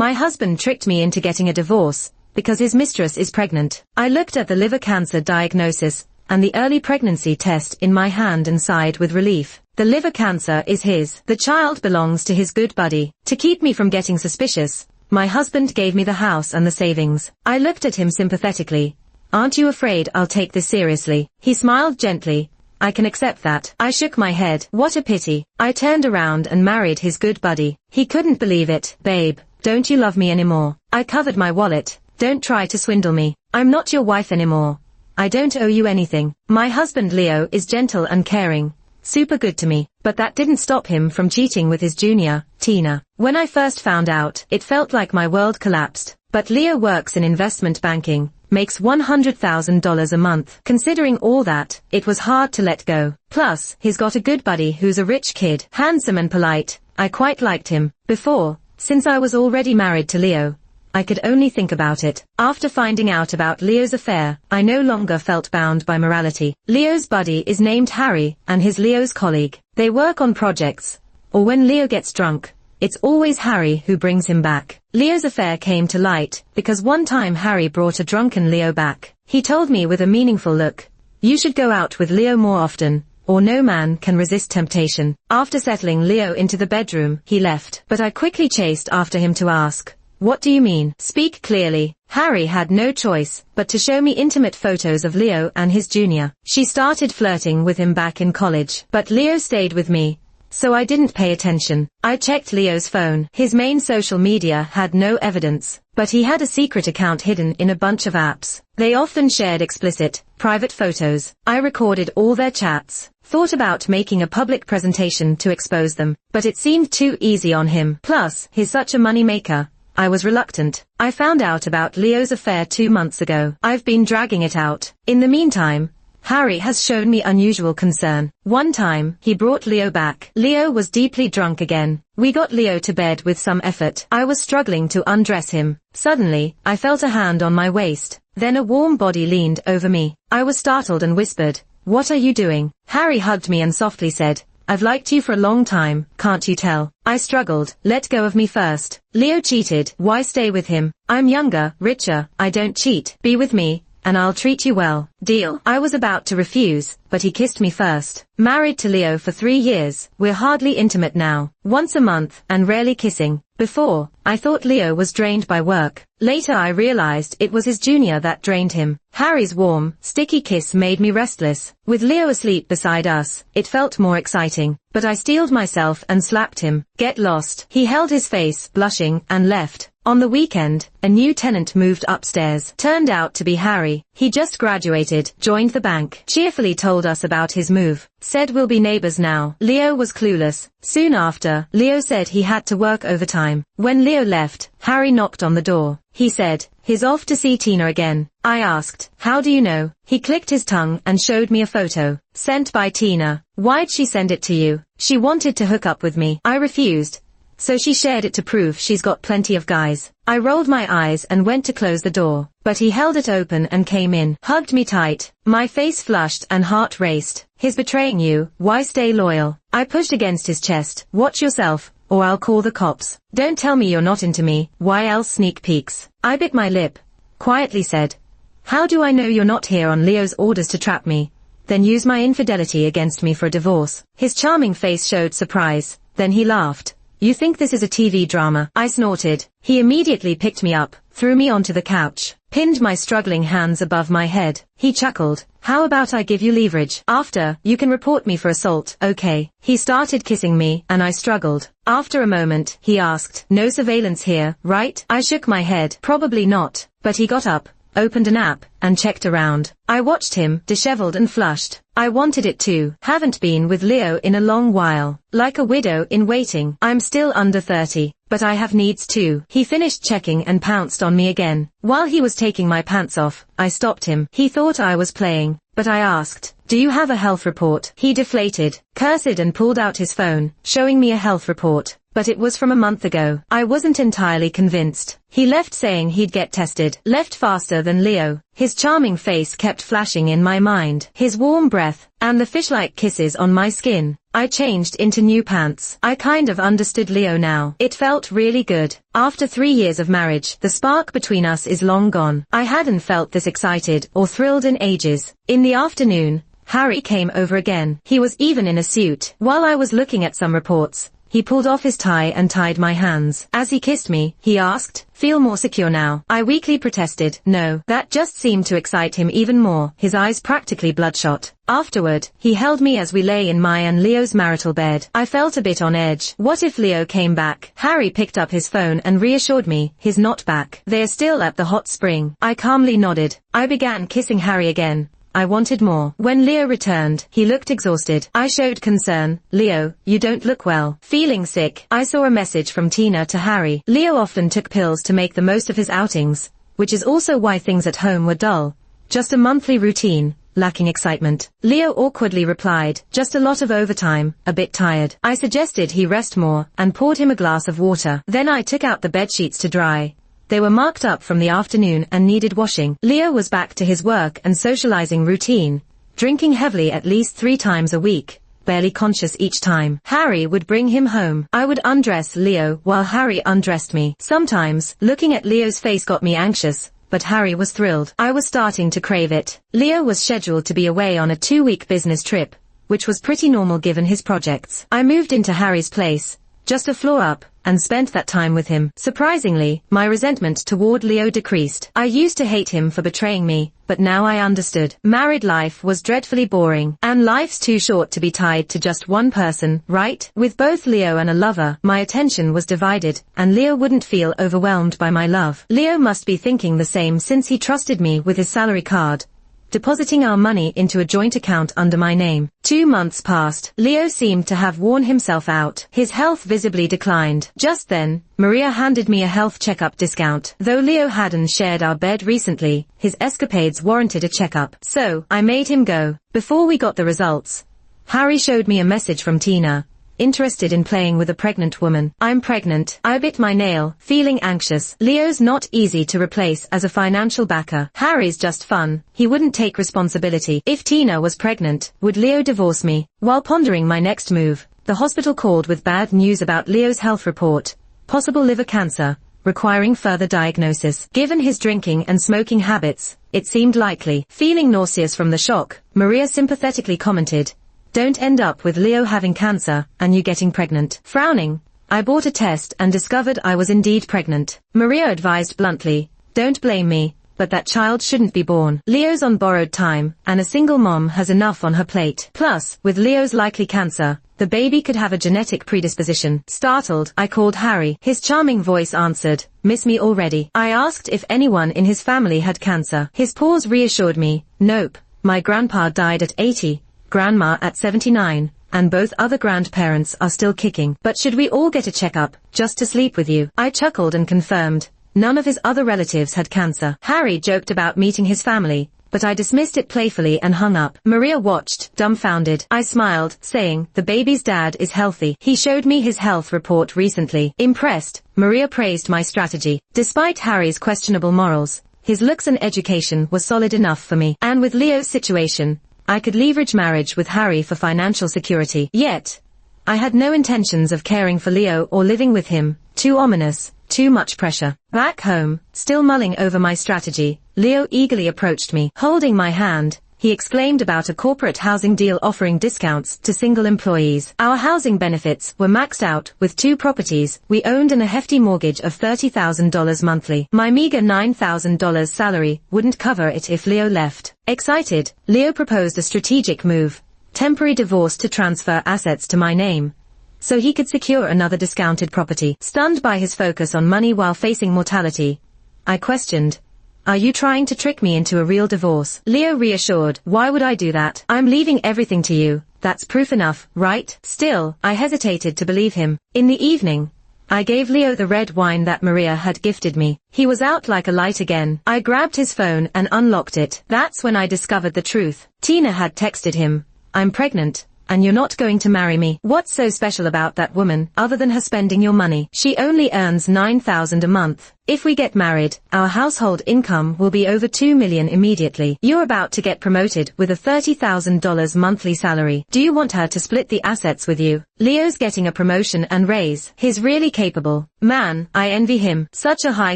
My husband tricked me into getting a divorce, because his mistress is pregnant. I looked at the liver cancer diagnosis, and the early pregnancy test in my hand and sighed with relief. The liver cancer is his. The child belongs to his good buddy. To keep me from getting suspicious, my husband gave me the house and the savings. I looked at him sympathetically. Aren't you afraid I'll take this seriously? He smiled gently. I can accept that. I shook my head. What a pity. I turned around and married his good buddy. He couldn't believe it. Babe, don't you love me anymore? I covered my wallet. Don't try to swindle me. I'm not your wife anymore. I don't owe you anything. My husband Leo is gentle and caring. Super good to me. But that didn't stop him from cheating with his junior, Tina. When I first found out, it felt like my world collapsed. But Leo works in investment banking, makes $100,000 a month. Considering all that, it was hard to let go. Plus, he's got a good buddy who's a rich kid, handsome and polite. I quite liked him. Before, since I was already married to Leo, I could only think about it. After finding out about Leo's affair, I no longer felt bound by morality. Leo's buddy is named Harry, and he's Leo's colleague. They work on projects. Or when Leo gets drunk, it's always Harry who brings him back. Leo's affair came to light, because one time Harry brought a drunken Leo back. He told me with a meaningful look, "You should go out with Leo more often, or no man can resist temptation." After settling Leo into the bedroom, he left. But I quickly chased after him to ask, "What do you mean? Speak clearly." Harry had no choice but to show me intimate photos of Leo and his junior. She started flirting with him back in college, but Leo stayed with me, so I didn't pay attention. I checked Leo's phone. His main social media had no evidence, but he had a secret account hidden in a bunch of apps. They often shared explicit, private photos. I recorded all their chats. Thought about making a public presentation to expose them, but it seemed too easy on him. Plus, he's such a money maker. I was reluctant. I found out about Leo's affair 2 months ago. I've been dragging it out. In the meantime, Harry has shown me unusual concern. One time, he brought Leo back. Leo was deeply drunk again. We got Leo to bed with some effort. I was struggling to undress him. Suddenly, I felt a hand on my waist. Then a warm body leaned over me. I was startled and whispered, "What are you doing?" Harry hugged me and softly said, "I've liked you for a long time, can't you tell?" I struggled. "Let go of me first." Leo cheated. Why stay with him? I'm younger, richer. I don't cheat. Be with me, and I'll treat you well. Deal? I was about to refuse, but he kissed me first. Married to Leo for 3 years, we're hardly intimate now. Once a month, and rarely kissing. Before, I thought Leo was drained by work. Later I realized it was his junior that drained him. Harry's warm, sticky kiss made me restless. With Leo asleep beside us, it felt more exciting. But I steeled myself and slapped him. "Get lost." He held his face, blushing, and left. On the weekend, a new tenant moved upstairs. Turned out to be Harry. He just graduated, joined the bank, cheerfully told us about his move. Said we'll be neighbors now. Leo was clueless. Soon after, Leo said he had to work overtime. When Leo left, Harry knocked on the door. He said, "He's off to see Tina again." I asked, "How do you know?" He clicked his tongue and showed me a photo. Sent by Tina. "Why'd she send it to you?" "She wanted to hook up with me." I refused, so she shared it to prove she's got plenty of guys. I rolled my eyes and went to close the door, but he held it open and came in, hugged me tight. My face flushed and heart raced. "He's betraying you, why stay loyal?" I pushed against his chest. "Watch yourself, or I'll call the cops. Don't tell me you're not into me, why else sneak peeks?" I bit my lip, quietly said, "How do I know you're not here on Leo's orders to trap me, then use my infidelity against me for a divorce?" His charming face showed surprise, then he laughed. "You think this is a TV drama?" I snorted. He immediately picked me up, threw me onto the couch, pinned my struggling hands above my head. He chuckled. "How about I give you leverage? After, you can report me for assault." "Okay." He started kissing me, and I struggled. After a moment, he asked, "No surveillance here, right?" I shook my head. "Probably not." But he got up, opened an app, and checked around. I watched him, disheveled and flushed. I wanted it too. Haven't been with Leo in a long while. Like a widow in waiting. I'm still under 30, but I have needs too. He finished checking and pounced on me again. While he was taking my pants off, I stopped him. He thought I was playing, but I asked, "Do you have a health report?" He deflated, cursed and pulled out his phone, showing me a health report. but it was from a month ago. I wasn't entirely convinced. He left saying he'd get tested. Left faster than Leo. His charming face kept flashing in my mind. His warm breath, and the fish-like kisses on my skin. I changed into new pants. I kind of understood Leo now. It felt really good. After 3 years of marriage, the spark between us is long gone. I hadn't felt this excited or thrilled in ages. In the afternoon, Harry came over again. He was even in a suit. While I was looking at some reports, he pulled off his tie and tied my hands. As he kissed me, he asked, "Feel more secure now?" I weakly protested, "No." That just seemed to excite him even more, his eyes practically bloodshot. Afterward, he held me as we lay in my and Leo's marital bed. I felt a bit on edge. What if Leo came back? Harry picked up his phone and reassured me, he's not back. They're still at the hot spring. I calmly nodded. I began kissing Harry again. I wanted more. When Leo returned, he looked exhausted. I showed concern. "Leo, you don't look well." Feeling sick, I saw a message from Tina to Harry. Leo often took pills to make the most of his outings, which is also why things at home were dull. Just a monthly routine, lacking excitement. Leo awkwardly replied, "Just a lot of overtime, a bit tired." I suggested he rest more, and poured him a glass of water. Then I took out the bedsheets to dry. They were marked up from the afternoon and needed washing. Leo was back to his work and socializing routine, drinking heavily at least 3 times a week, barely conscious each time. Harry would bring him home. I would undress Leo while Harry undressed me. Sometimes, looking at Leo's face got me anxious, but Harry was thrilled. I was starting to crave it. Leo was scheduled to be away on a 2-week business trip, which was pretty normal given his projects. I moved into Harry's place, just a floor up, and spent that time with him. Surprisingly, my resentment toward Leo decreased. I used to hate him for betraying me, but now I understood. Married life was dreadfully boring, and life's too short to be tied to just one person, right? With both Leo and a lover, my attention was divided, and Leo wouldn't feel overwhelmed by my love. Leo must be thinking the same since he trusted me with his salary card, depositing our money into a joint account under my name. 2 months passed. Leo seemed to have worn himself out. His health visibly declined. Just then, Maria handed me a health checkup discount. Though Leo hadn't shared our bed recently, his escapades warranted a checkup. So, I made him go. Before we got the results, Harry showed me a message from Tina, interested in playing with a pregnant woman. "I'm pregnant." I bit my nail, feeling anxious. Leo's not easy to replace as a financial backer. Harry's just fun. He wouldn't take responsibility. If Tina was pregnant, would Leo divorce me? While pondering my next move, the hospital called with bad news about Leo's health report. Possible liver cancer, requiring further diagnosis. Given his drinking and smoking habits, it seemed likely. Feeling nauseous from the shock, Maria sympathetically commented, "Don't end up with Leo having cancer, and you getting pregnant." Frowning, I bought a test and discovered I was indeed pregnant. Maria advised bluntly, "Don't blame me, but that child shouldn't be born. Leo's on borrowed time, and a single mom has enough on her plate. Plus, with Leo's likely cancer, the baby could have a genetic predisposition." Startled, I called Harry. His charming voice answered, "Miss me already?" I asked if anyone in his family had cancer. His pause reassured me, "Nope, my grandpa died at 80. Grandma at 79, and both other grandparents are still kicking. But should we all get a checkup, just to sleep with you?" I chuckled and confirmed, none of his other relatives had cancer. Harry joked about meeting his family, but I dismissed it playfully and hung up. Maria watched, dumbfounded. I smiled, saying, "The baby's dad is healthy. He showed me his health report recently." Impressed, Maria praised my strategy. Despite Harry's questionable morals, his looks and education were solid enough for me. And with Leo's situation, I could leverage marriage with Harry for financial security. Yet, I had no intentions of caring for Leo or living with him. Too ominous, too much pressure. Back home, still mulling over my strategy, Leo eagerly approached me. Holding my hand, he exclaimed about a corporate housing deal offering discounts to single employees. Our housing benefits were maxed out with 2 properties we owned and a hefty mortgage of $30,000 monthly. My meager $9,000 salary wouldn't cover it if Leo left. Excited, Leo proposed a strategic move, temporary divorce to transfer assets to my name, so he could secure another discounted property. Stunned by his focus on money while facing mortality, I questioned, "Are you trying to trick me into a real divorce?" Leo reassured, "Why would I do that? I'm leaving everything to you. That's proof enough, right?" Still, I hesitated to believe him. In the evening, I gave Leo the red wine that Maria had gifted me. He was out like a light again. I grabbed his phone and unlocked it. That's when I discovered the truth. Tina had texted him, "I'm pregnant, and you're not going to marry me. What's so special about that woman, other than her spending your money? She only earns $9,000 a month. If we get married, our household income will be over $2 million immediately. You're about to get promoted with a $30,000 monthly salary. Do you want her to split the assets with you? Leo's getting a promotion and raise. He's really capable. Man, I envy him. Such a high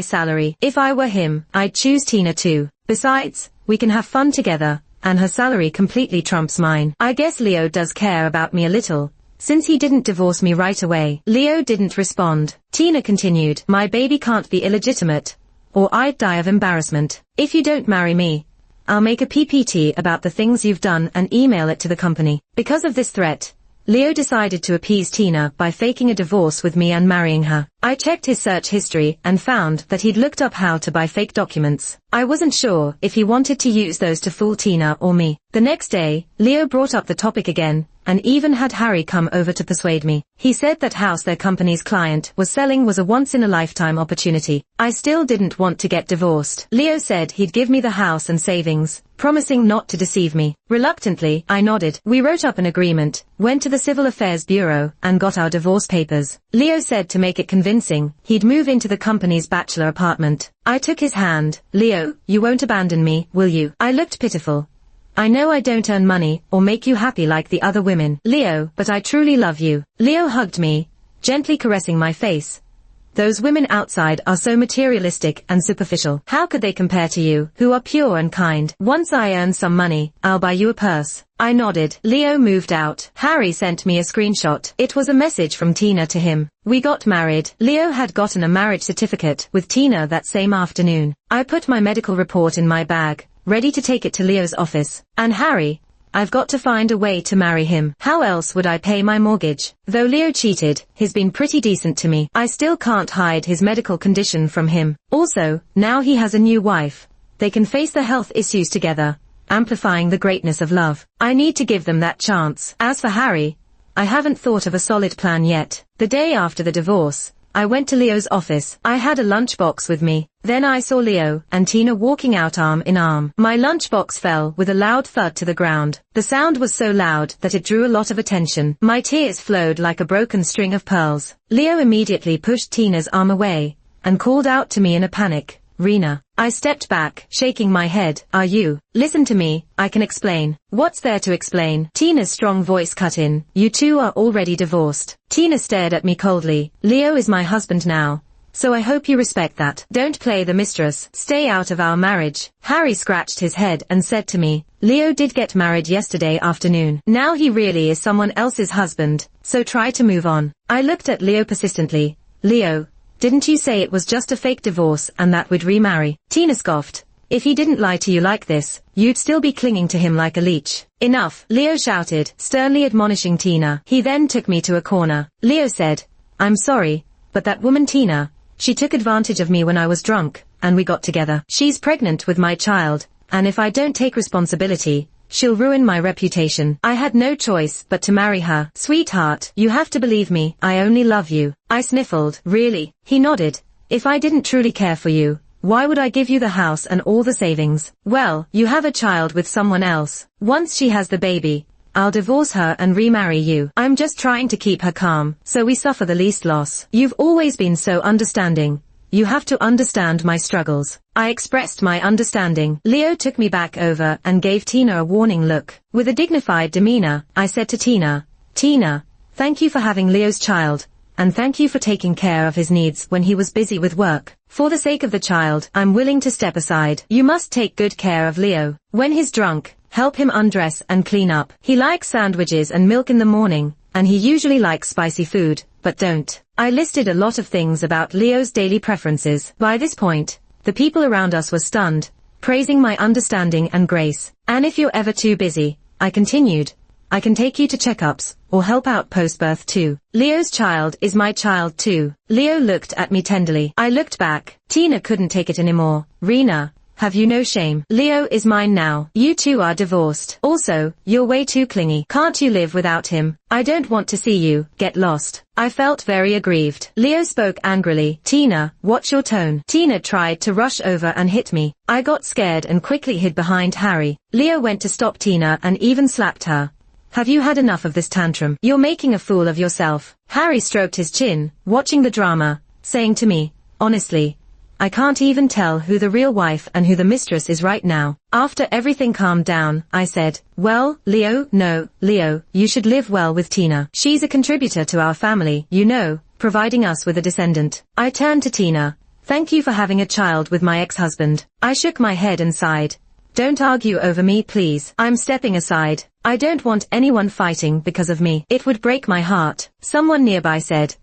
salary. If I were him, I'd choose Tina too. Besides, we can have fun together, and her salary completely trumps mine. I guess Leo does care about me a little, since he didn't divorce me right away. Leo didn't respond. Tina continued, my baby can't be illegitimate, or I'd die of embarrassment. If you don't marry me, I'll make a PPT about the things you've done and email it to the company. Because of this threat, Leo decided to appease Tina by faking a divorce with me and marrying her. I checked his search history and found that he'd looked up how to buy fake documents. I wasn't sure if he wanted to use those to fool Tina or me. The next day, Leo brought up the topic again, and even had Harry come over to persuade me. He said that house their company's client was selling was a once-in-a-lifetime opportunity. I still didn't want to get divorced. Leo said he'd give me the house and savings, promising not to deceive me. Reluctantly, I nodded. We wrote up an agreement, went to the Civil Affairs Bureau, and got our divorce papers. Leo said to make it convincing, he'd move into the company's bachelor apartment. I took his hand. Leo, you won't abandon me, will you? I looked pitiful. I know I don't earn money or make you happy like the other women, Leo, but I truly love you. Leo hugged me, gently caressing my face. Those women outside are so materialistic and superficial. How could they compare to you, who are pure and kind? Once I earn some money, I'll buy you a purse. I nodded. Leo moved out. Harry sent me a screenshot. It was a message from Tina to him. We got married. Leo had gotten a marriage certificate with Tina that same afternoon. I put my medical report in my bag, ready to take it to Leo's office. And Harry, I've got to find a way to marry him. How else would I pay my mortgage? Though Leo cheated, he's been pretty decent to me. I still can't hide his medical condition from him. Also, now he has a new wife. They can face the health issues together, amplifying the greatness of love. I need to give them that chance. As for Harry, I haven't thought of a solid plan yet. The day after the divorce, I went to Leo's office. I had a lunchbox with me. Then I saw Leo and Tina walking out arm in arm. My lunchbox fell with a loud thud to the ground. The sound was so loud that it drew a lot of attention. My tears flowed like a broken string of pearls. Leo immediately pushed Tina's arm away and called out to me in a panic, Rena. I stepped back, shaking my head. Are you? Listen to me, I can explain. What's there to explain? Tina's strong voice cut in. You two are already divorced. Tina stared at me coldly. Leo is my husband now, so I hope you respect that. Don't play the mistress. Stay out of our marriage. Harry scratched his head and said to me, Leo did get married yesterday afternoon. Now he really is someone else's husband, so try to move on. I looked at Leo persistently. Leo, didn't you say it was just a fake divorce and that we'd remarry? Tina scoffed. If he didn't lie to you like this, you'd still be clinging to him like a leech. Enough, Leo shouted, sternly admonishing Tina. He then took me to a corner. Leo said, I'm sorry, but that woman Tina, she took advantage of me when I was drunk, and we got together. She's pregnant with my child, and if I don't take responsibility, she'll ruin my reputation. I had no choice but to marry her. Sweetheart, you have to believe me, I only love you. I sniffled. Really? He nodded. If I didn't truly care for you, why would I give you the house and all the savings? Well, you have a child with someone else. Once she has the baby, I'll divorce her and remarry you. I'm just trying to keep her calm, so we suffer the least loss. You've always been so understanding. You have to understand my struggles. I expressed my understanding. Leo took me back over and gave Tina a warning look. With a dignified demeanor, I said to Tina, Tina, thank you for having Leo's child, and thank you for taking care of his needs when he was busy with work. For the sake of the child, I'm willing to step aside. You must take good care of Leo. When he's drunk, help him undress and clean up. He likes sandwiches and milk in the morning, and he usually likes spicy food, but don't. I listed a lot of things about Leo's daily preferences. By this point, the people around us were stunned, praising my understanding and grace. And if you're ever too busy, I continued, I can take you to checkups, or help out post-birth too. Leo's child is my child too. Leo looked at me tenderly. I looked back. Tina couldn't take it anymore. Rena, have you no shame? Leo is mine now. You two are divorced. Also, you're way too clingy. Can't you live without him? I don't want to see you get lost. I felt very aggrieved. Leo spoke angrily. Tina, watch your tone. Tina tried to rush over and hit me. I got scared and quickly hid behind Harry. Leo went to stop Tina and even slapped her. Have you had enough of this tantrum? You're making a fool of yourself. Harry stroked his chin, watching the drama, saying to me, honestly, I can't even tell who the real wife and who the mistress is right now. After everything calmed down, I said, well, Leo, you should live well with Tina. She's a contributor to our family, you know, providing us with a descendant. I turned to Tina. Thank you for having a child with my ex-husband. I shook my head and sighed. Don't argue over me, please. I'm stepping aside. I don't want anyone fighting because of me. It would break my heart. Someone nearby said,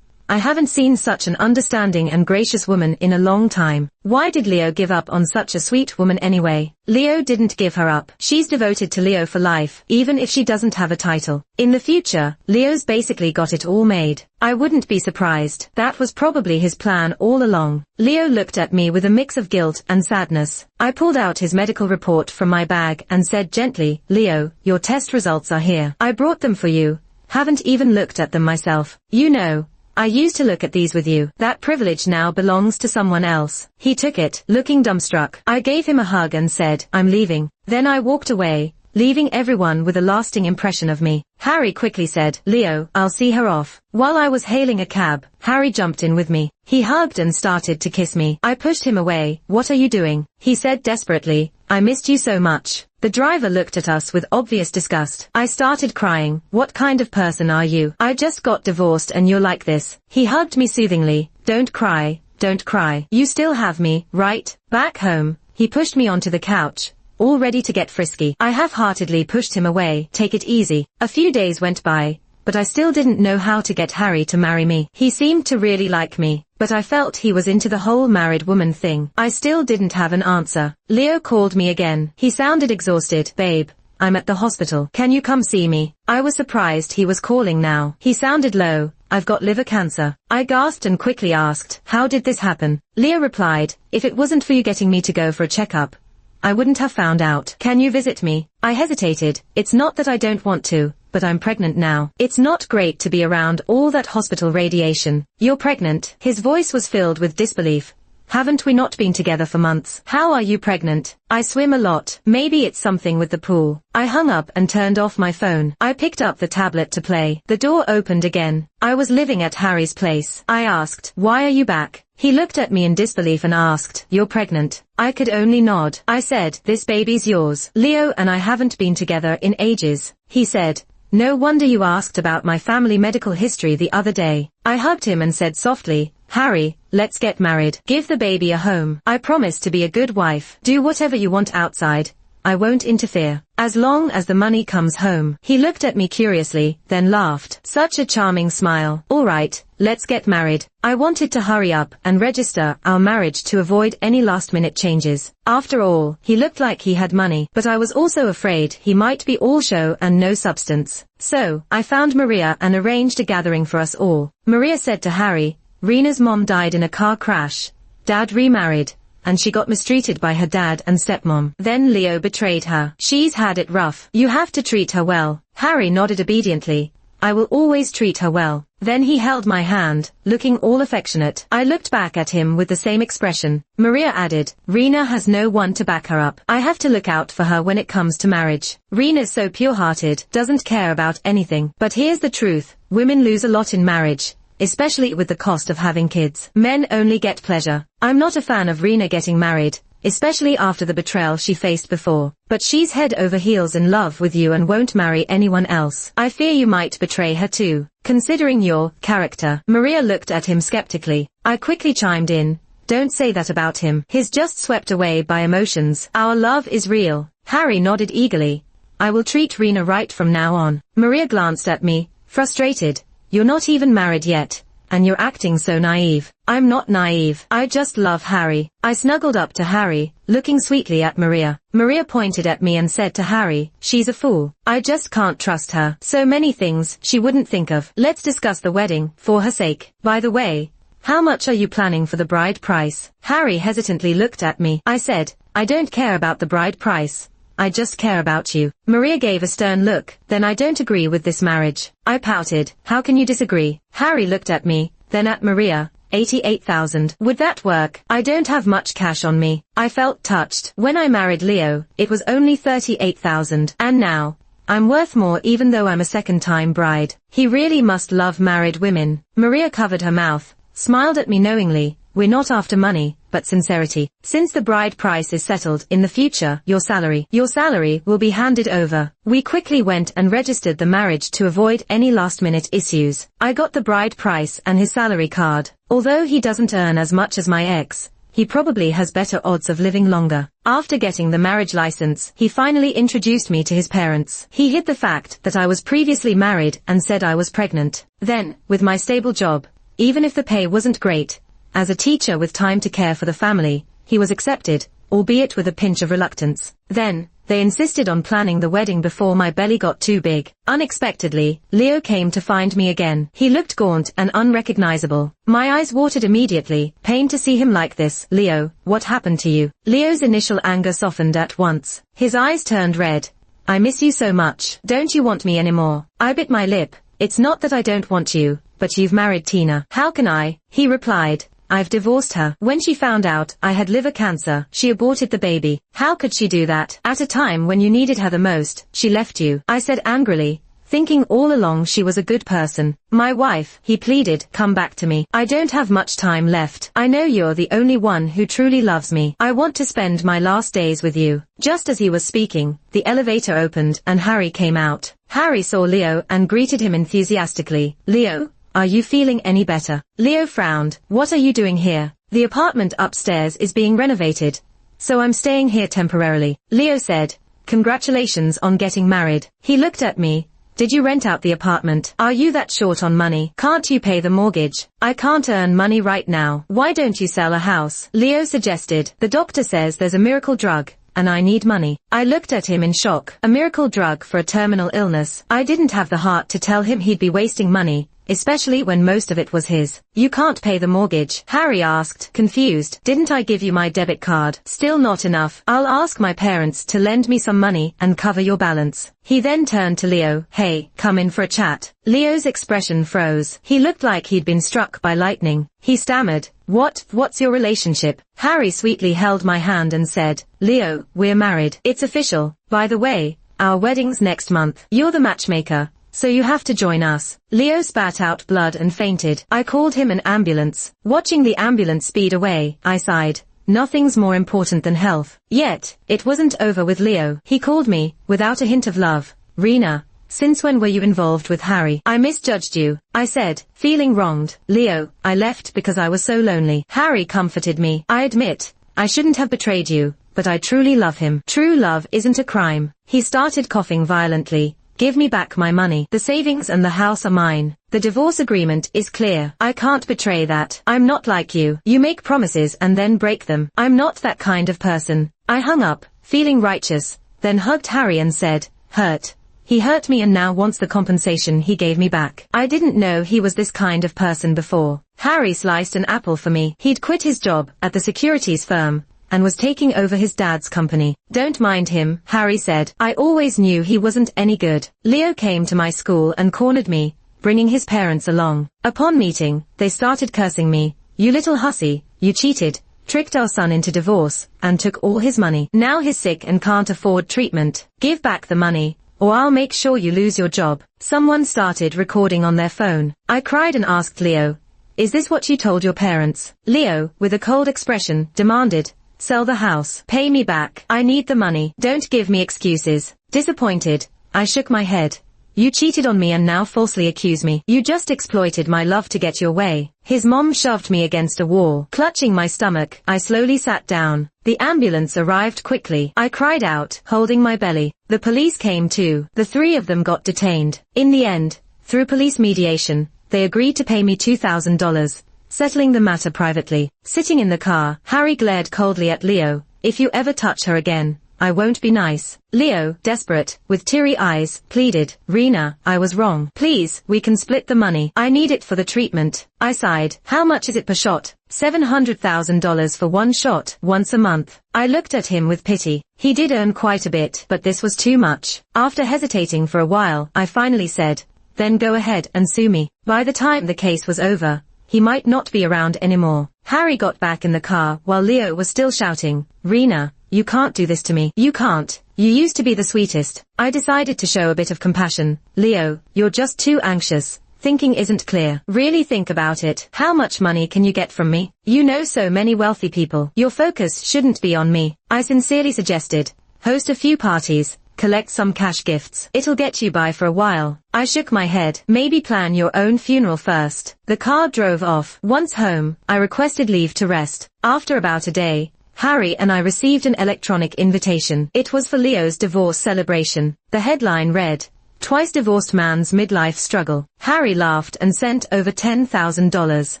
I haven't seen such an understanding and gracious woman in a long time. Why did Leo give up on such a sweet woman anyway? Leo didn't give her up. She's devoted to Leo for life, even if she doesn't have a title. In the future, Leo's basically got it all made. I wouldn't be surprised. That was probably his plan all along. Leo looked at me with a mix of guilt and sadness. I pulled out his medical report from my bag and said gently, Leo, your test results are here. I brought them for you. Haven't even looked at them myself. You know, I used to look at these with you. That privilege now belongs to someone else. He took it, looking dumbstruck. I gave him a hug and said, I'm leaving. Then I walked away, leaving everyone with a lasting impression of me. Harry quickly said, Leo, I'll see her off. While I was hailing a cab, Harry jumped in with me. He hugged and started to kiss me. I pushed him away. What are you doing? He said desperately, I missed you so much. The driver looked at us with obvious disgust. I started crying. What kind of person are you? I just got divorced and you're like this. He hugged me soothingly. Don't cry. Don't cry. You still have me, right? Back home. He pushed me onto the couch, all ready to get frisky. I half-heartedly pushed him away. Take it easy. A few days went by, but I still didn't know how to get Harry to marry me. He seemed to really like me, but I felt he was into the whole married woman thing. I still didn't have an answer. Leo called me again. He sounded exhausted. Babe, I'm at the hospital. Can you come see me? I was surprised he was calling now. He sounded low. I've got liver cancer. I gasped and quickly asked, how did this happen? Leo replied, if it wasn't for you getting me to go for a checkup, I wouldn't have found out. Can you visit me? I hesitated. It's not that I don't want to, but I'm pregnant now. It's not great to be around all that hospital radiation. You're pregnant? His voice was filled with disbelief. Haven't we not been together for months? How are you pregnant? I swim a lot. Maybe it's something with the pool. I hung up and turned off my phone. I picked up the tablet to play. The door opened again. I was living at Harry's place. I asked, why are you back? He looked at me in disbelief and asked, you're pregnant? I could only nod. I said, this baby's yours. Leo and I haven't been together in ages. He said, no wonder you asked about my family medical history the other day. I hugged him and said softly, Harry, let's get married. Give the baby a home. I promise to be a good wife. Do whatever you want outside. I won't interfere. As long as the money comes home. He looked at me curiously, then laughed. Such a charming smile. All right, let's get married. I wanted to hurry up and register our marriage to avoid any last-minute changes. After all, he looked like he had money, but I was also afraid he might be all show and no substance. So, I found Maria and arranged a gathering for us all. Maria said to Harry, Rena's mom died in a car crash. Dad remarried, and she got mistreated by her dad and stepmom. Then Leo betrayed her. She's had it rough. You have to treat her well. Harry nodded obediently. I will always treat her well. Then he held my hand, looking all affectionate. I looked back at him with the same expression. Maria added, Rena has no one to back her up. I have to look out for her when it comes to marriage. Rena's so pure-hearted, doesn't care about anything. But here's the truth. Women lose a lot in marriage, especially with the cost of having kids. Men only get pleasure. I'm not a fan of Rena getting married, especially after the betrayal she faced before. But she's head over heels in love with you and won't marry anyone else. I fear you might betray her too, considering your character. Maria looked at him skeptically. I quickly chimed in, don't say that about him. He's just swept away by emotions. Our love is real. Harry nodded eagerly. I will treat Rena right from now on. Maria glanced at me, frustrated. You're not even married yet, and you're acting so naive. I'm not naive. I just love Harry. I snuggled up to Harry, looking sweetly at Maria. Maria pointed at me and said to Harry, she's a fool. I just can't trust her. So many things she wouldn't think of. Let's discuss the wedding, for her sake. By the way, how much are you planning for the bride price? Harry hesitantly looked at me. I said, I don't care about the bride price. I just care about you. Maria gave a stern look. Then I don't agree with this marriage. I pouted. How can you disagree? Harry looked at me, then at Maria. 88,000. Would that work? I don't have much cash on me. I felt touched. When I married Leo, it was only 38,000. And now, I'm worth more even though I'm a second-time bride. He really must love married women. Maria covered her mouth, smiled at me knowingly. We're not after money, but sincerity. Since the bride price is settled, in the future, your salary will be handed over. We quickly went and registered the marriage to avoid any last-minute issues. I got the bride price and his salary card. Although he doesn't earn as much as my ex, he probably has better odds of living longer. After getting the marriage license, he finally introduced me to his parents. He hid the fact that I was previously married and said I was pregnant. Then, with my stable job, even if the pay wasn't great, as a teacher with time to care for the family, he was accepted, albeit with a pinch of reluctance. Then, they insisted on planning the wedding before my belly got too big. Unexpectedly, Leo came to find me again. He looked gaunt and unrecognizable. My eyes watered immediately, pained to see him like this. Leo, what happened to you? Leo's initial anger softened at once. His eyes turned red. I miss you so much. Don't you want me anymore? I bit my lip. It's not that I don't want you, but you've married Tina. How can I? He replied. I've divorced her. When she found out I had liver cancer, she aborted the baby. How could she do that? At a time when you needed her the most, she left you. I said angrily, thinking all along she was a good person. My wife, he pleaded, come back to me. I don't have much time left. I know you're the only one who truly loves me. I want to spend my last days with you. Just as he was speaking, the elevator opened and Harry came out. Harry saw Leo and greeted him enthusiastically. Leo, are you feeling any better? Leo frowned. What are you doing here? The apartment upstairs is being renovated, so I'm staying here temporarily. Leo said, congratulations on getting married. He looked at me. Did you rent out the apartment? Are you that short on money? Can't you pay the mortgage? I can't earn money right now. Why don't you sell a house? Leo suggested. The doctor says there's a miracle drug, and I need money. I looked at him in shock. A miracle drug for a terminal illness. I didn't have the heart to tell him he'd be wasting money, especially when most of it was his. You can't pay the mortgage? Harry asked, confused. Didn't I give you my debit card? Still not enough. I'll ask my parents to lend me some money and cover your balance. He then turned to Leo. Hey, come in for a chat. Leo's expression froze. He looked like he'd been struck by lightning. He stammered. What's your relationship? Harry sweetly held my hand and said, Leo, we're married. It's official. By the way, our wedding's next month. You're the matchmaker, so you have to join us. Leo spat out blood and fainted. I called him an ambulance. Watching the ambulance speed away, I sighed. Nothing's more important than health. Yet, it wasn't over with Leo. He called me, without a hint of love. Rena, since when were you involved with Harry? I misjudged you, I said, feeling wronged. Leo, I left because I was so lonely. Harry comforted me. I admit, I shouldn't have betrayed you, but I truly love him. True love isn't a crime. He started coughing violently. Give me back my money. The savings and the house are mine. The divorce agreement is clear. I can't betray that. I'm not like you. You make promises and then break them. I'm not that kind of person. I hung up, feeling righteous, then hugged Harry and said, hurt. He hurt me and now wants the compensation he gave me back. I didn't know he was this kind of person before. Harry sliced an apple for me. He'd quit his job at the securities firm and was taking over his dad's company. Don't mind him, Harry said. I always knew he wasn't any good. Leo came to my school and cornered me, bringing his parents along. Upon meeting, they started cursing me. You little hussy, you cheated, tricked our son into divorce, and took all his money. Now he's sick and can't afford treatment. Give back the money, or I'll make sure you lose your job. Someone started recording on their phone. I cried and asked Leo, is this what you told your parents? Leo, with a cold expression, demanded, sell the house. Pay me back. I need the money. Don't give me excuses. Disappointed, I shook my head. You cheated on me and now falsely accuse me. You just exploited my love to get your way. His mom shoved me against a wall. Clutching my stomach, I slowly sat down. The ambulance arrived quickly. I cried out, holding my belly. The police came too. The three of them got detained. In the end, through police mediation, they agreed to pay me $2,000. Settling the matter privately. Sitting in the car, Harry glared coldly at Leo. If you ever touch her again, I won't be nice. Leo, desperate, with teary eyes, pleaded, Rena, I was wrong. Please, we can split the money. I need it for the treatment. I sighed. How much is it per shot? $700,000 for one shot, once a month. I looked at him with pity. He did earn quite a bit, but this was too much. After hesitating for a while, I finally said, then go ahead and sue me. By the time the case was over, he might not be around anymore. Harry got back in the car while Leo was still shouting, Rena, you can't do this to me. You can't. You used to be the sweetest. I decided to show a bit of compassion. Leo, you're just too anxious. Thinking isn't clear. Really think about it. How much money can you get from me? You know so many wealthy people. Your focus shouldn't be on me. I sincerely suggested. Host a few parties. Collect some cash gifts. It'll get you by for a while. I shook my head. Maybe plan your own funeral first. The car drove off. Once home, I requested leave to rest. After about a day, Harry and I received an electronic invitation. It was for Leo's divorce celebration. The headline read, "Twice divorced man's midlife struggle." Harry laughed and sent over $10,000.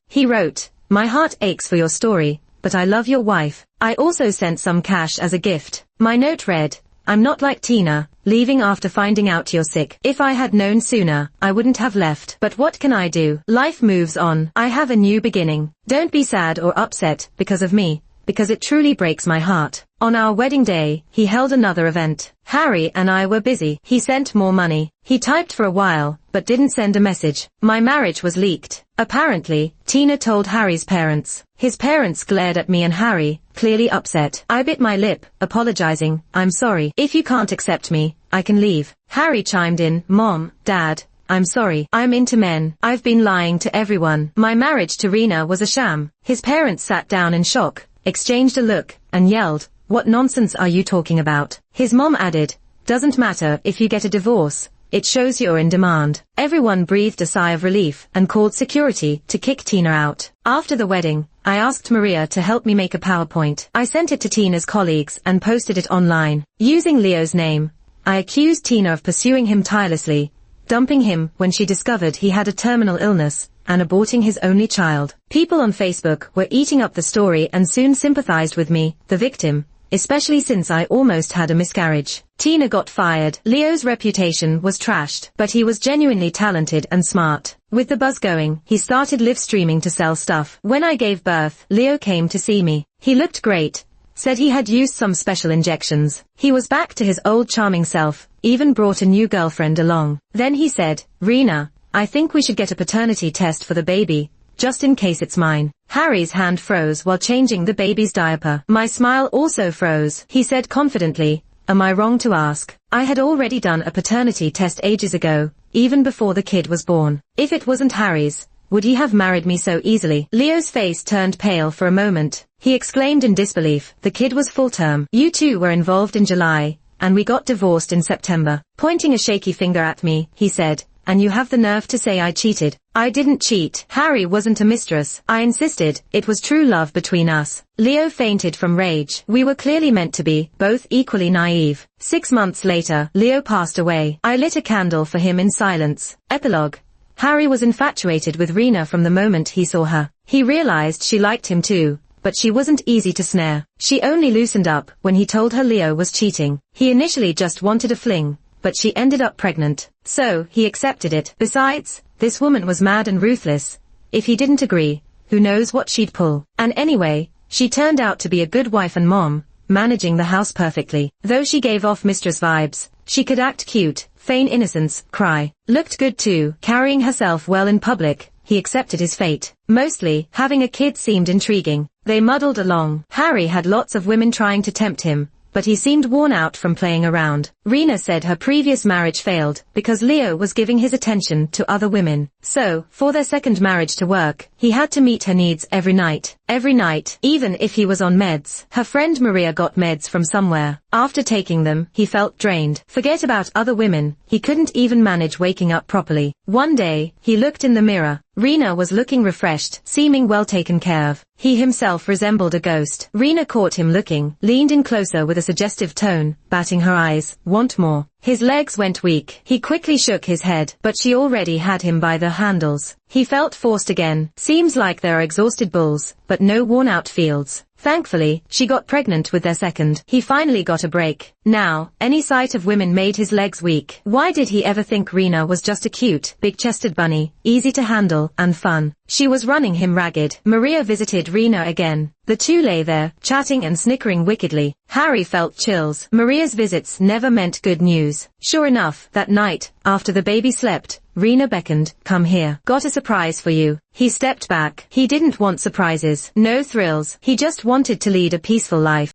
He wrote, "My heart aches for your story, but I love your wife." I also sent some cash as a gift. My note read, "I'm not like Tina, leaving after finding out you're sick. If I had known sooner, I wouldn't have left. But what can I do? Life moves on. I have a new beginning. Don't be sad or upset because of me, because it truly breaks my heart." On our wedding day, he held another event. Harry and I were busy. He sent more money. He typed for a while, but didn't send a message. My marriage was leaked. Apparently, Tina told Harry's parents. His parents glared at me and Harry, clearly upset. I bit my lip, apologizing. "I'm sorry. If you can't accept me, I can leave." Harry chimed in, "Mom, Dad, I'm sorry. I'm into men. I've been lying to everyone. My marriage to Rena was a sham." His parents sat down in shock, exchanged a look, and yelled, "What nonsense are you talking about?" His mom added, "Doesn't matter if you get a divorce. It shows you're in demand." Everyone breathed a sigh of relief and called security to kick Tina out. After the wedding, I asked Maria to help me make a PowerPoint. I sent it to Tina's colleagues and posted it online. Using Leo's name, I accused Tina of pursuing him tirelessly, dumping him when she discovered he had a terminal illness, and aborting his only child. People on Facebook were eating up the story and soon sympathized with me, the victim, especially since I almost had a miscarriage. Tina got fired. Leo's reputation was trashed, but he was genuinely talented and smart. With the buzz going, he started live streaming to sell stuff. When I gave birth, Leo came to see me. He looked great. Said he had used some special injections. He was back to his old charming self, even brought a new girlfriend along. Then he said, "Rena, I think we should get a paternity test for the baby, just in case it's mine." Harry's hand froze while changing the baby's diaper. My smile also froze. He said confidently, "Am I wrong to ask? I had already done a paternity test ages ago, even before the kid was born. If it wasn't Harry's, would he have married me so easily?" Leo's face turned pale for a moment. He exclaimed in disbelief, "The kid was full term. You two were involved in July, and we got divorced in September." Pointing a shaky finger at me, he said, "And you have the nerve to say I cheated." I didn't cheat. Harry wasn't a mistress. I insisted. It was true love between us. Leo fainted from rage. We were clearly meant to be, both equally naive. 6 months later, Leo passed away. I lit a candle for him in silence. Epilogue. Harry was infatuated with Rena from the moment he saw her. He realized she liked him too, but she wasn't easy to snare. She only loosened up when he told her Leo was cheating. He initially just wanted a fling, but she ended up pregnant. So, he accepted it. Besides, this woman was mad and ruthless. If he didn't agree, who knows what she'd pull. And anyway, she turned out to be a good wife and mom, managing the house perfectly. Though she gave off mistress vibes, she could act cute, feign innocence, cry. Looked good too, carrying herself well in public. He accepted his fate. Mostly, having a kid seemed intriguing. They muddled along. Harry had lots of women trying to tempt him, but he seemed worn out from playing around. Rena said her previous marriage failed because Leo was giving his attention to other women. So, for their second marriage to work, he had to meet her needs every night. Every night, even if he was on meds. Her friend Maria got meds from somewhere. After taking them, he felt drained. Forget about other women, he couldn't even manage waking up properly. One day, he looked in the mirror. Rena was looking refreshed, seeming well taken care of. He himself resembled a ghost. Rena caught him looking, leaned in closer with a suggestive tone, batting her eyes. "Want more?" His legs went weak. He quickly shook his head, but she already had him by the handles. He felt forced again. Seems like there are exhausted bulls, but no worn-out fields. Thankfully, she got pregnant with their second. He finally got a break. Now, any sight of women made his legs weak. Why did he ever think Rena was just a cute, big-chested bunny, easy to handle, and fun? She was running him ragged. Maria visited Rena again. The two lay there, chatting and snickering wickedly. Harry felt chills. Maria's visits never meant good news. Sure enough, that night, after the baby slept, Rena beckoned, "Come here. Got a surprise for you." He stepped back. He didn't want surprises. No thrills. He just wanted to lead a peaceful life.